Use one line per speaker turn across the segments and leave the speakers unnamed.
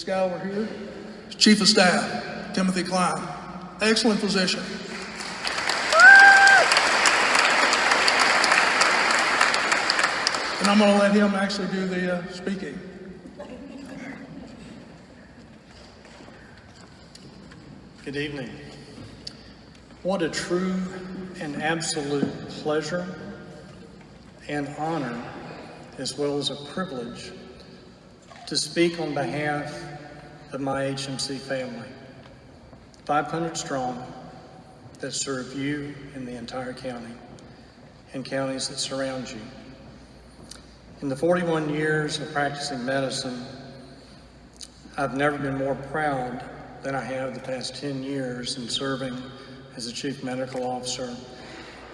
This guy over here is Chief of Staff, Timothy Klein. Excellent physician. And I'm going to let him actually do the speaking.
Good evening. What a true and absolute pleasure and honor, as well as a privilege, to speak on behalf of my HMC family, 500 strong, that serve you in the entire county and counties that surround you. In the 41 years of practicing medicine, I've never been more proud than I have the past 10 years in serving as a chief medical officer,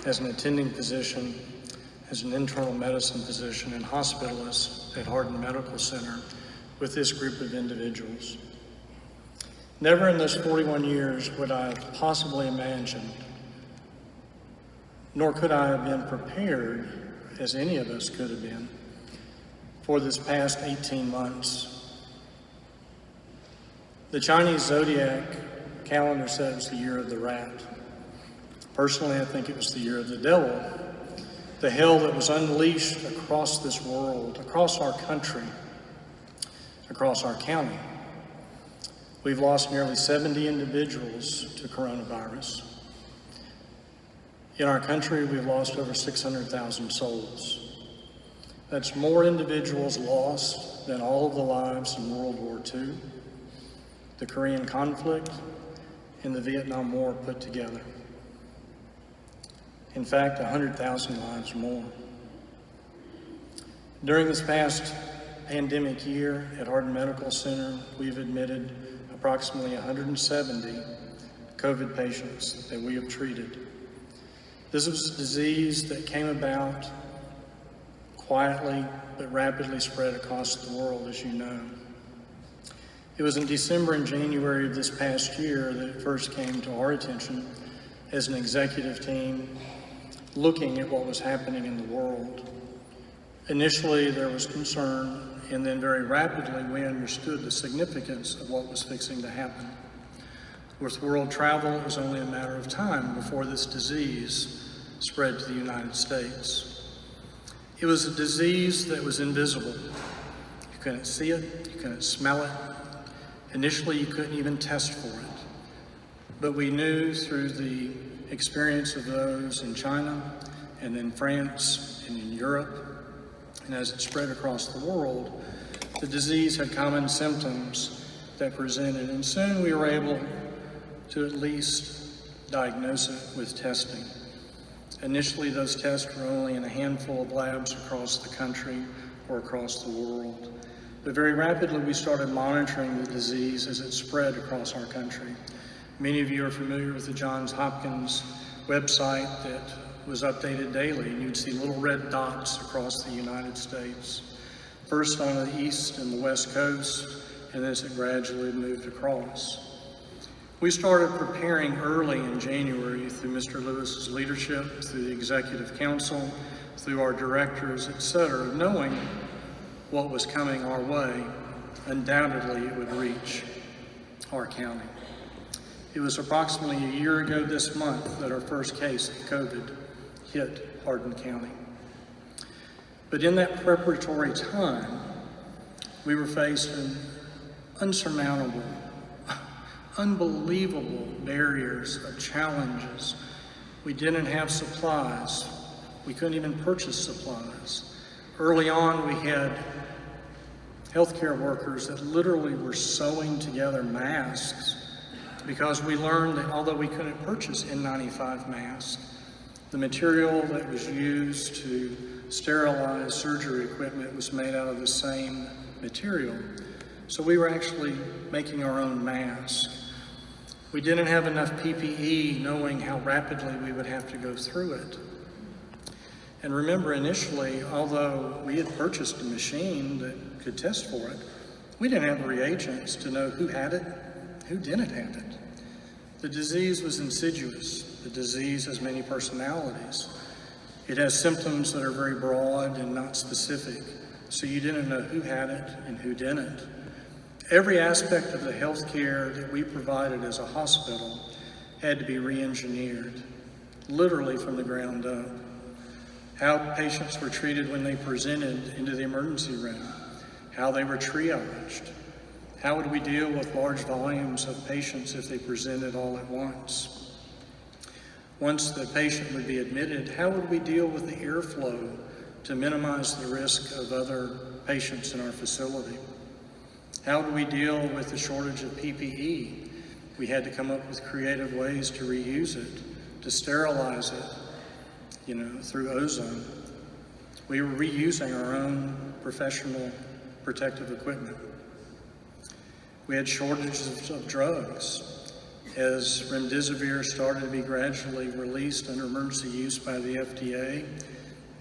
as an attending physician, as an internal medicine physician and hospitalist at Hardin Medical Center with this group of individuals. Never in those 41 years would I have possibly imagined, nor could I have been prepared, as any of us could have been, for this past 18 months. The Chinese zodiac calendar said it was the year of the rat. Personally, I think it was the year of the devil, the hell that was unleashed across this world, across our country, across our county. We've lost nearly 70 individuals to coronavirus. In our country, we've lost over 600,000 souls. That's more individuals lost than all of the lives in World War II, the Korean conflict, and the Vietnam War put together. In fact, 100,000 lives more. During this past pandemic year at Hardin Medical Center, we've admitted approximately 170 COVID patients that we have treated. This was a disease that came about quietly but rapidly spread across the world, as you know. It was in December and January of this past year that it first came to our attention as an executive team looking at what was happening in the world. Initially, there was concern, and then very rapidly we understood the significance of what was fixing to happen. With world travel, it was only a matter of time before this disease spread to the United States. It was a disease that was invisible. You couldn't see it, you couldn't smell it. Initially, you couldn't even test for it. But we knew through the experience of those in China and in France and in Europe, and as it spread across the world, the disease had common symptoms that presented, and soon we were able to at least diagnose it with testing. Initially, those tests were only in a handful of labs across the country or across the world. But very rapidly, we started monitoring the disease as it spread across our country. Many of you are familiar with the Johns Hopkins website that was updated daily, and you'd see little red dots across the United States. First on the east and the west coast, and as it gradually moved across. We started preparing early in January through Mr. Lewis's leadership, through the Executive Council, through our directors, etc., knowing what was coming our way. Undoubtedly, it would reach our county. It was approximately a year ago this month that our first case of COVID hit Hardin County. But in that preparatory time, we were faced with unsurmountable, unbelievable barriers of challenges. We didn't have supplies. We couldn't even purchase supplies. Early on, we had healthcare workers that literally were sewing together masks because we learned that although we couldn't purchase N95 masks, the material that was used to sterilize surgery equipment was made out of the same material. So we were actually making our own masks. We didn't have enough PPE, knowing how rapidly we would have to go through it. And remember, initially, although we had purchased a machine that could test for it, we didn't have the reagents to know who had it, who didn't have it. The disease was insidious. The disease has many personalities. It has symptoms that are very broad and not specific, so you didn't know who had it and who didn't. Every aspect of the health care that we provided as a hospital had to be re-engineered, literally from the ground up. How patients were treated when they presented into the emergency room, how they were triaged, how would we deal with large volumes of patients if they presented all at once. Once the patient would be admitted, how would we deal with the airflow to minimize the risk of other patients in our facility? How do we deal with the shortage of PPE? We had to come up with creative ways to reuse it, to sterilize it, through ozone. We were reusing our own professional protective equipment. We had shortages of drugs. As remdesivir started to be gradually released under emergency use by the FDA,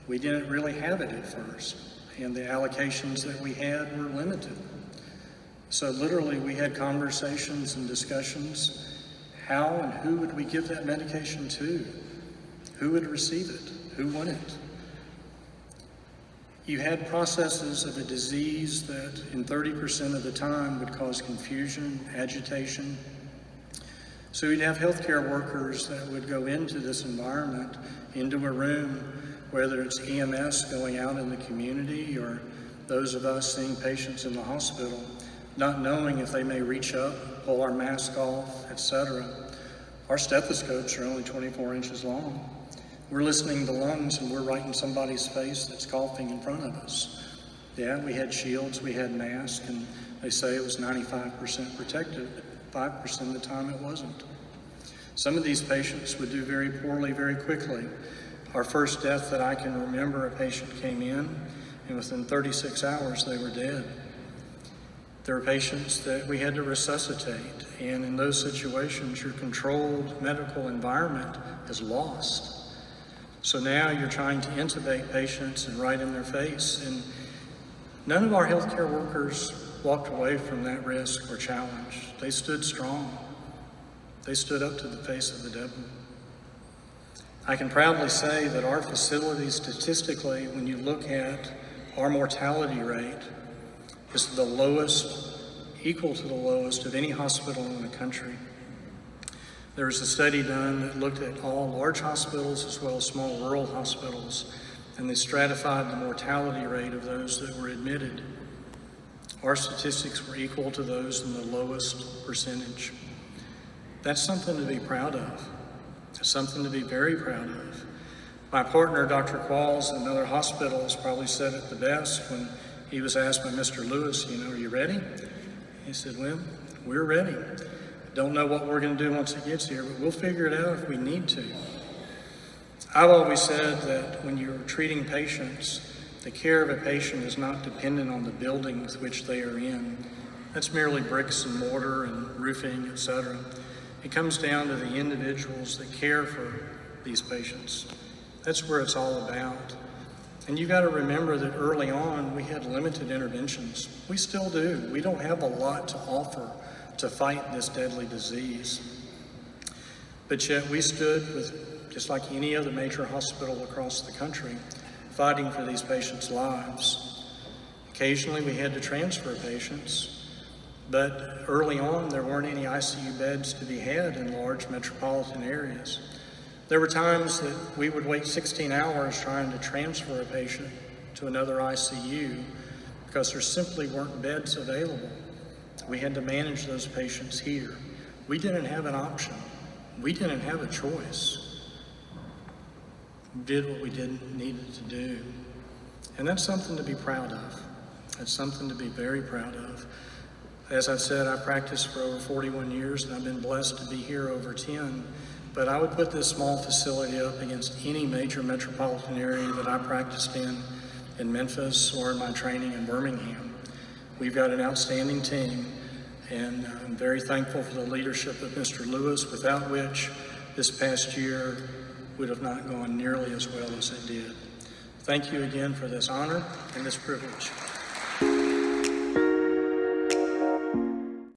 we didn't really have it at first, and the allocations that we had were limited. So literally we had conversations and discussions. How and who would we give that medication to? Who would receive it? Who won it? You had processes of a disease that in 30% of the time would cause confusion, agitation. So you'd have healthcare workers that would go into this environment, into a room, whether it's EMS going out in the community or those of us seeing patients in the hospital, not knowing if they may reach up, pull our mask off, etc. Our stethoscopes are only 24 inches long. We're listening to lungs and we're right in somebody's face that's coughing in front of us. Yeah, we had shields, we had masks, and they say it was 95% protected. 5% of the time it wasn't. Some of these patients would do very poorly very quickly. Our first death that I can remember, a patient came in and within 36 hours they were dead. There are patients that we had to resuscitate, and in those situations your controlled medical environment is lost. So now you're trying to intubate patients and right in their face, and none of our healthcare workers walked away from that risk or challenge. They stood strong. They stood up to the face of the devil. I can proudly say that our facility, statistically, when you look at our mortality rate, is the lowest, equal to the lowest of any hospital in the country. There was a study done that looked at all large hospitals as well as small rural hospitals, and they stratified the mortality rate of those that were admitted. Our statistics were equal to those in the lowest percentage. That's something to be proud of. That's something to be very proud of. My partner, Dr. Qualls, in another hospital, has probably said it the best when he was asked by Mr. Lewis, are you ready? He said, well, we're ready. Don't know what we're going to do once it gets here, but we'll figure it out if we need to. I've always said that when you're treating patients, the care of a patient is not dependent on the building with which they are in. That's merely bricks and mortar and roofing, etc. It comes down to the individuals that care for these patients. That's where it's all about. And you got to remember that early on we had limited interventions. We still do. We don't have a lot to offer to fight this deadly disease. But yet we stood with, just like any other major hospital across the country, fighting for these patients' lives. Occasionally we had to transfer patients, but early on there weren't any ICU beds to be had in large metropolitan areas. There were times that we would wait 16 hours trying to transfer a patient to another ICU because there simply weren't beds available. We had to manage those patients here. We didn't have an option. We didn't have a choice. We did what we needed to do. And that's something to be proud of. That's something to be very proud of. As I've said, I've practiced for over 41 years and I've been blessed to be here over 10. But I would put this small facility up against any major metropolitan area that I practiced in Memphis or in my training in Birmingham. We've got an outstanding team, and I'm very thankful for the leadership of Mr. Lewis, without which this past year would have not gone nearly as well as it did. Thank you again for this honor and this privilege.